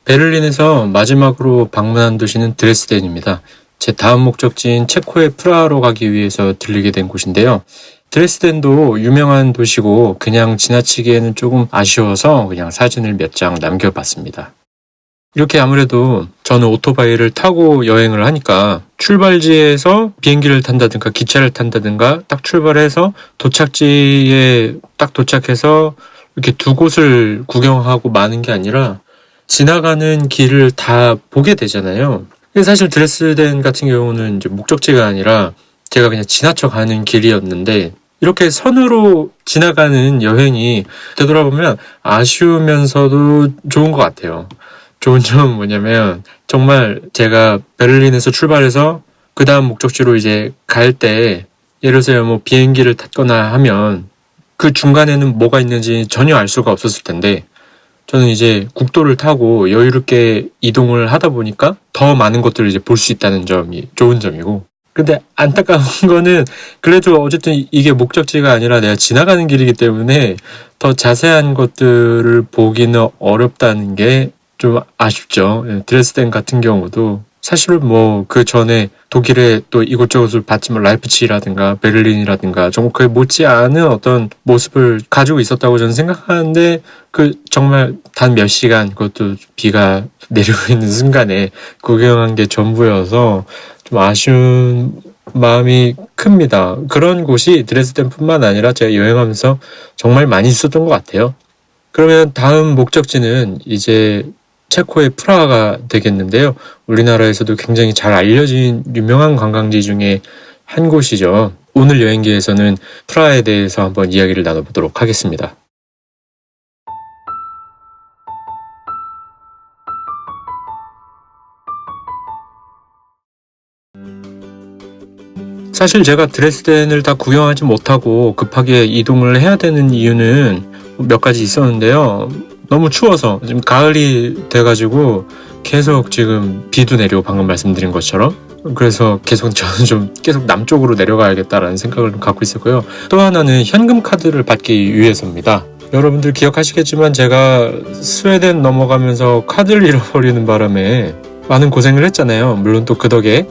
베를린에서 마지막으로 방문한 도시는 드레스덴입니다. 제 다음 목적지인 체코의 프라하로 가기 위해서 들리게 된 곳인데요. 드레스덴도 유명한 도시고 그냥 지나치기에는 조금 아쉬워서 그냥 사진을 몇 장 남겨봤습니다. 이렇게 아무래도 저는 오토바이를 타고 여행을 하니까 출발지에서 비행기를 탄다든가 기차를 탄다든가 딱 출발해서 도착지에 딱 도착해서 이렇게 두 곳을 구경하고 마는 게 아니라 지나가는 길을 다 보게 되잖아요. 근데 사실 드레스덴 같은 경우는 이제 목적지가 아니라 제가 그냥 지나쳐 가는 길이었는데 이렇게 선으로 지나가는 여행이 되돌아보면 아쉬우면서도 좋은 것 같아요. 좋은 점은 뭐냐면 정말 제가 베를린에서 출발해서 그 다음 목적지로 이제 갈 때 예를 들어서 뭐 비행기를 탔거나 하면 그 중간에는 뭐가 있는지 전혀 알 수가 없었을 텐데 저는 이제 국도를 타고 여유롭게 이동을 하다 보니까 더 많은 것들을 이제 볼 수 있다는 점이 좋은 점이고, 근데 안타까운 거는 그래도 어쨌든 이게 목적지가 아니라 내가 지나가는 길이기 때문에 더 자세한 것들을 보기는 어렵다는 게 좀 아쉽죠. 드레스덴 같은 경우도 사실은 뭐 그 전에 독일의 또 이곳저곳을 봤지만 라이프치히라든가 베를린이라든가 정말 그에 못지않은 어떤 모습을 가지고 있었다고 저는 생각하는데 그 정말 단 몇 시간 그것도 비가 내리고 있는 순간에 구경한 게 전부여서 좀 아쉬운 마음이 큽니다. 그런 곳이 드레스덴뿐만 아니라 제가 여행하면서 정말 많이 있었던 것 같아요. 그러면 다음 목적지는 이제 체코의 프라하가 되겠는데요. 우리나라에서도 굉장히 잘 알려진 유명한 관광지 중에 한 곳이죠. 오늘 여행기에서는 프라하에 대해서 한번 이야기를 나눠보도록 하겠습니다. 사실 제가 드레스덴을 다 구경하지 못하고 급하게 이동을 해야 되는 이유는 몇 가지 있었는데요. 너무 추워서 지금 가을이 돼가지고 계속 지금 비도 내리고 방금 말씀드린 것처럼 그래서 계속 저는 좀 계속 남쪽으로 내려가야겠다라는 생각을 갖고 있었고요. 또 하나는 현금 카드를 받기 위해서입니다. 여러분들 기억하시겠지만 제가 스웨덴 넘어가면서 카드를 잃어버리는 바람에 많은 고생을 했잖아요. 물론 또 그 덕에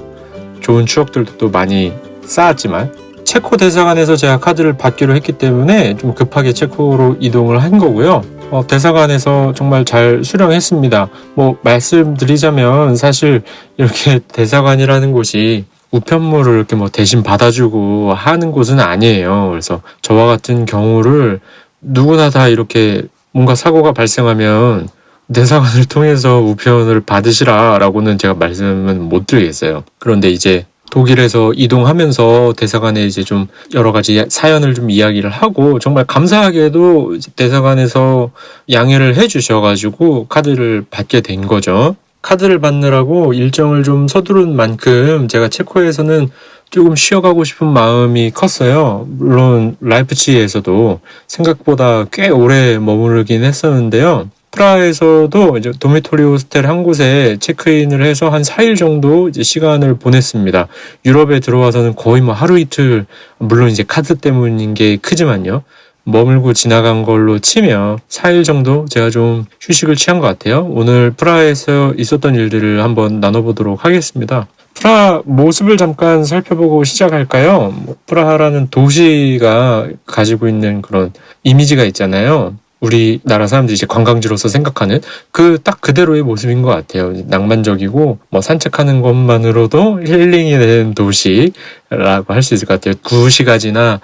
좋은 추억들도 또 많이 쌓았지만 체코 대사관에서 제가 카드를 받기로 했기 때문에 좀 급하게 체코로 이동을 한 거고요. 대사관에서 정말 잘 수령했습니다. 뭐 말씀드리자면 사실 이렇게 대사관이라는 곳이 우편물을 이렇게 뭐 대신 받아주고 하는 곳은 아니에요. 그래서 저와 같은 경우를 누구나 다 이렇게 뭔가 사고가 발생하면 대사관을 통해서 우편을 받으시라라고는 제가 말씀은 못 드리겠어요. 그런데 이제 독일에서 이동하면서 대사관에 이제 좀 여러 가지 사연을 좀 이야기를 하고 정말 감사하게도 대사관에서 양해를 해주셔가지고 카드를 받게 된 거죠. 카드를 받느라고 일정을 좀 서두른 만큼 제가 체코에서는 조금 쉬어가고 싶은 마음이 컸어요. 물론 라이프치히에서도 생각보다 꽤 오래 머무르긴 했었는데요. 프라하에서도 이제 도미토리 호스텔 한 곳에 체크인을 해서 한 4일 정도 이제 시간을 보냈습니다. 유럽에 들어와서는 거의 뭐 하루 이틀, 물론 이제 카드 때문인 게 크지만요. 머물고 지나간 걸로 치면 4일 정도 제가 좀 휴식을 취한 것 같아요. 오늘 프라하에서 있었던 일들을 한번 나눠보도록 하겠습니다. 프라하 모습을 잠깐 살펴보고 시작할까요? 프라하라는 도시가 가지고 있는 그런 이미지가 있잖아요. 우리나라 사람들이 이제 관광지로서 생각하는 그 딱 그대로의 모습인 것 같아요. 낭만적이고 뭐 산책하는 것만으로도 힐링이 되는 도시라고 할 수 있을 것 같아요. 구시가지나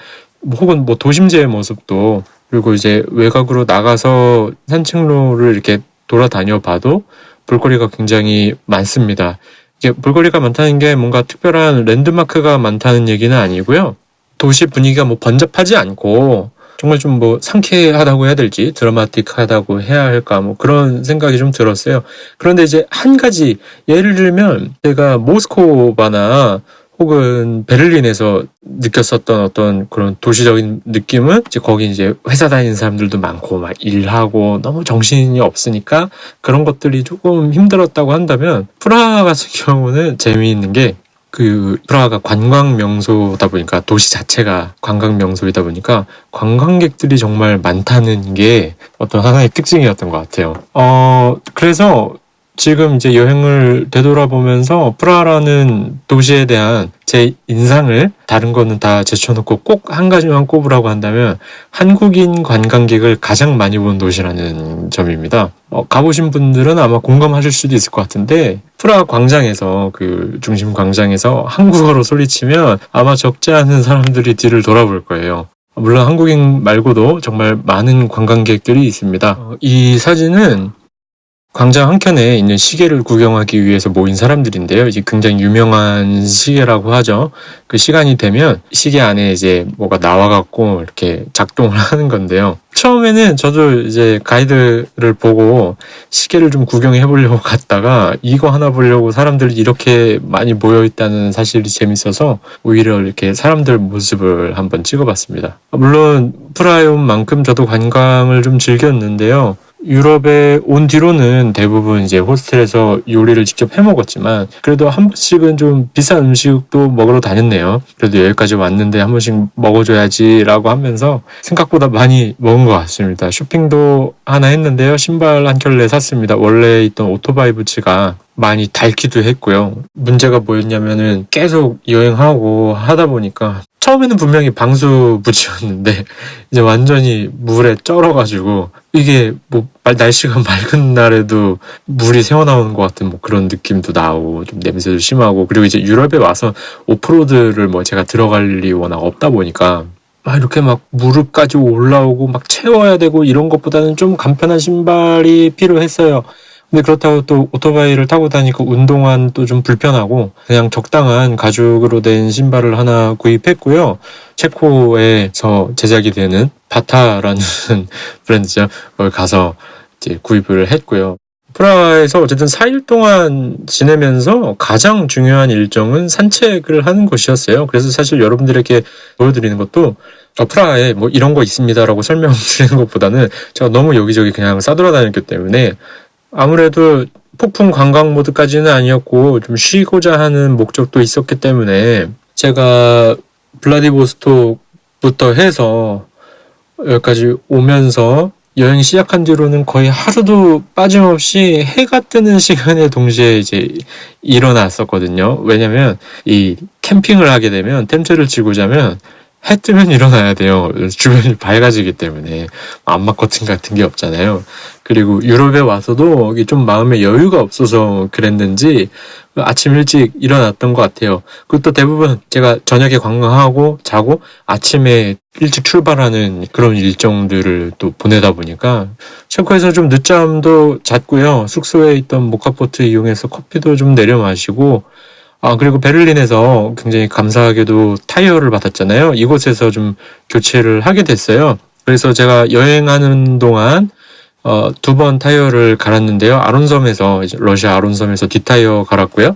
혹은 뭐 도심지의 모습도, 그리고 이제 외곽으로 나가서 산책로를 이렇게 돌아다녀 봐도 볼거리가 굉장히 많습니다. 이게 볼거리가 많다는 게 뭔가 특별한 랜드마크가 많다는 얘기는 아니고요. 도시 분위기가 뭐 번잡하지 않고 정말 좀 뭐 상쾌하다고 해야 될지 드라마틱하다고 해야 할까 뭐 그런 생각이 좀 들었어요. 그런데 이제 한 가지 예를 들면 제가 모스크바나 혹은 베를린에서 느꼈었던 어떤 그런 도시적인 느낌은 이제 거기 이제 회사 다니는 사람들도 많고 막 일하고 너무 정신이 없으니까 그런 것들이 조금 힘들었다고 한다면 프라하 같은 경우는 재미있는 게 그 프라하가 관광 명소다 보니까 도시 자체가 관광 명소이다 보니까 관광객들이 정말 많다는 게 어떤 하나의 특징이었던 것 같아요. 그래서 지금 이제 여행을 되돌아보면서 프라하라는 도시에 대한 제 인상을 다른 거는 다 제쳐놓고 꼭 한 가지만 꼽으라고 한다면 한국인 관광객을 가장 많이 본 도시라는 점입니다. 가보신 분들은 아마 공감하실 수도 있을 것 같은데 프라하 광장에서 그 중심 광장에서 한국어로 소리치면 아마 적지 않은 사람들이 뒤를 돌아볼 거예요. 물론 한국인 말고도 정말 많은 관광객들이 있습니다. 이 사진은 광장 한켠에 있는 시계를 구경하기 위해서 모인 사람들인데요. 이제 굉장히 유명한 시계라고 하죠. 그 시간이 되면 시계 안에 이제 뭐가 나와갖고 이렇게 작동을 하는 건데요. 처음에는 저도 이제 가이드를 보고 시계를 좀 구경해 보려고 갔다가 이거 하나 보려고 사람들이 이렇게 많이 모여 있다는 사실이 재밌어서 오히려 이렇게 사람들 모습을 한번 찍어봤습니다. 물론 프라하에 온 만큼 저도 관광을 좀 즐겼는데요. 유럽에 온 뒤로는 대부분 이제 호스텔에서 요리를 직접 해 먹었지만 그래도 한 번씩은 좀 비싼 음식도 먹으러 다녔네요. 그래도 여기까지 왔는데 한 번씩 먹어줘야지라고 하면서 생각보다 많이 먹은 것 같습니다. 쇼핑도 하나 했는데요. 신발 한 켤레 샀습니다. 원래 있던 오토바이 부츠가 많이 닳기도 했고요. 문제가 뭐였냐면은 계속 여행하고 하다 보니까 처음에는 분명히 방수 부츠였는데 이제 완전히 물에 쩔어가지고 이게 뭐 날씨가 맑은 날에도 물이 새어나오는 것 같은 뭐 그런 느낌도 나고 좀 냄새도 심하고 그리고 이제 유럽에 와서 오프로드를 뭐 제가 들어갈 일이 워낙 없다 보니까 막 이렇게 막 무릎까지 올라오고 막 채워야 되고 이런 것보다는 좀 간편한 신발이 필요했어요. 근데 그렇다고 또 오토바이를 타고 다니고 운동화는 또 좀 불편하고 그냥 적당한 가죽으로 된 신발을 하나 구입했고요. 체코에서 제작이 되는 바타라는 브랜드죠. 거기 가서 이제 구입을 했고요. 프라하에서 어쨌든 4일 동안 지내면서 가장 중요한 일정은 산책을 하는 것이었어요. 그래서 사실 여러분들에게 보여드리는 것도 프라하에 뭐 이런 거 있습니다라고 설명드리는 것보다는 제가 너무 여기저기 그냥 싸돌아다녔기 때문에 아무래도 폭풍 관광 모드까지는 아니었고 좀 쉬고자 하는 목적도 있었기 때문에 제가 블라디보스톡부터 해서 여기까지 오면서 여행 시작한 뒤로는 거의 하루도 빠짐없이 해가 뜨는 시간에 동시에 이제 일어났었거든요. 왜냐면 이 캠핑을 하게 되면 텐트를 치고 자면 해 뜨면 일어나야 돼요. 주변이 밝아지기 때문에 암막 커튼 같은 게 없잖아요. 그리고 유럽에 와서도 이게 좀 마음에 여유가 없어서 그랬는지 아침 일찍 일어났던 것 같아요. 그것도 대부분 제가 저녁에 관광하고 자고 아침에 일찍 출발하는 그런 일정들을 또 보내다 보니까 체코에서 좀 늦잠도 잤고요. 숙소에 있던 모카포트 이용해서 커피도 좀 내려 마시고 그리고 베를린에서 굉장히 감사하게도 타이어를 받았잖아요. 이곳에서 좀 교체를 하게 됐어요. 그래서 제가 여행하는 동안 2번 타이어를 갈았는데요. 아론섬에서, 러시아 아론섬에서 뒷타이어 갈았고요.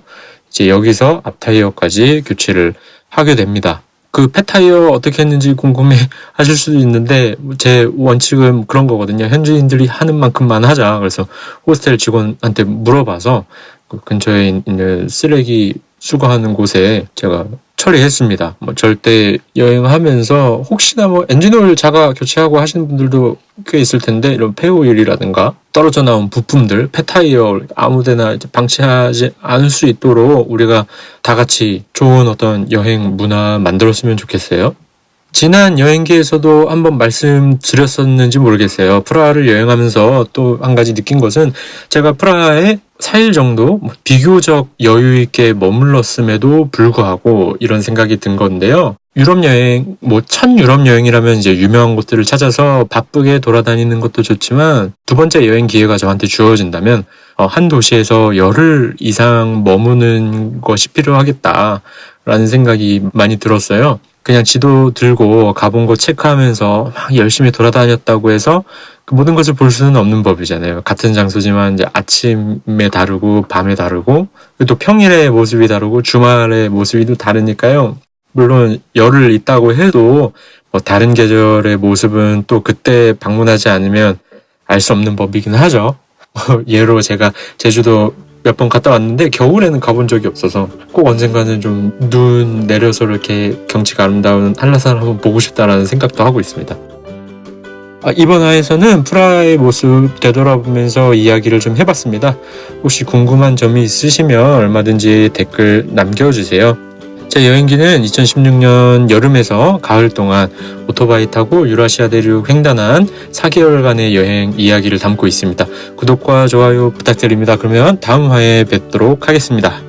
이제 여기서 앞타이어까지 교체를 하게 됩니다. 그 폐타이어 어떻게 했는지 궁금해 하실 수도 있는데 제 원칙은 그런 거거든요. 현지인들이 하는 만큼만 하자. 그래서 호스텔 직원한테 물어봐서 그 근처에 있는 쓰레기 수거하는 곳에 제가 처리했습니다. 뭐 절대 여행하면서 혹시나 뭐 엔진오일 자가 교체하고 하시는 분들도 꽤 있을 텐데 이런 폐오일이라든가 떨어져 나온 부품들, 폐타이어 아무데나 이제 방치하지 않을 수 있도록 우리가 다 같이 좋은 어떤 여행 문화 만들었으면 좋겠어요. 지난 여행기에서도 한번 말씀드렸었는지 모르겠어요. 프라하를 여행하면서 또 한 가지 느낀 것은 제가 프라하에 4일 정도 비교적 여유 있게 머물렀음에도 불구하고 이런 생각이 든 건데요. 유럽 여행, 첫 유럽 여행이라면 이제 유명한 곳들을 찾아서 바쁘게 돌아다니는 것도 좋지만 두 번째 여행 기회가 저한테 주어진다면 한 도시에서 열흘 이상 머무는 것이 필요하겠다라는 생각이 많이 들었어요. 그냥 지도 들고 가본 곳 체크하면서 막 열심히 돌아다녔다고 해서 그 모든 것을 볼 수는 없는 법이잖아요. 같은 장소지만 이제 아침에 다르고 밤에 다르고 또 평일의 모습이 다르고 주말의 모습이 또 다르니까요. 물론 열흘 있다고 해도 다른 계절의 모습은 또 그때 방문하지 않으면 알 수 없는 법이긴 하죠. 예로 제가 제주도 몇 번 갔다 왔는데 겨울에는 가본 적이 없어서 꼭 언젠가는 좀 눈 내려서 이렇게 경치가 아름다운 한라산을 한번 보고 싶다라는 생각도 하고 있습니다. 이번 화에서는 프라하의 모습 되돌아보면서 이야기를 좀 해봤습니다. 혹시 궁금한 점이 있으시면 얼마든지 댓글 남겨주세요. 제 여행기는 2016년 여름에서 가을 동안 오토바이 타고 유라시아 대륙 횡단한 4개월간의 여행 이야기를 담고 있습니다. 구독과 좋아요 부탁드립니다. 그러면 다음 화에 뵙도록 하겠습니다.